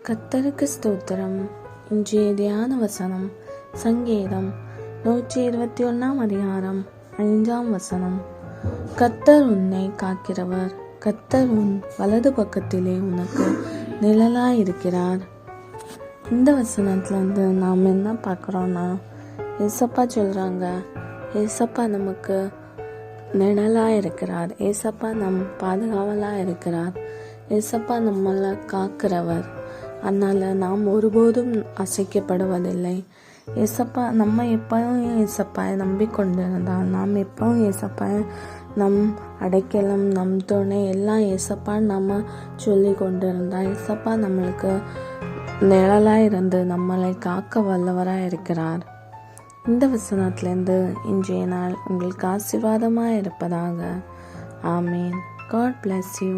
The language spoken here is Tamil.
கர்த்தருக்கு ஸ்தோத்திரம். இன்றைய தியான வசனம் சங்கீதம் 121 அதிகாரம் 5 கர்த்தர் உன்னை காக்கிறவர், கர்த்தர் உன் வலது பக்கத்திலே உனக்கு நிழலாயிருக்கிறார். இந்த வசனத்துல நாம் என்ன பார்க்குறோன்னா, ஏசப்பா சொல்கிறாங்க, ஏசப்பா நமக்கு நிழலாக இருக்கிறார், ஏசப்பா பாதுகாவலாக இருக்கிறார், ஏசப்பா நம்மளை காக்கிறவர். அதனால் நாம் ஒருபோதும் அசைக்கப்படுவதில்லை. ஏசப்பா நம்ம எப்பவும் ஏசப்பாயை நம்பிக்கொண்டிருந்தால், நாம் எப்பவும் ஏசப்பாயை நம் அடைக்கலம், நம் துணை எல்லாம் ஏசப்பான்னு நம்ம சொல்லி கொண்டிருந்தால், ஏசப்பா நம்மளுக்கு நிழலாக இருந்து நம்மளை காக்க வல்லவராக இருக்கிறார். இந்த வசனத்திலேருந்து இன்றைய நாள் உங்களுக்கு ஆசீர்வாதமாக இருப்பதாக. ஆமீன். God bless you.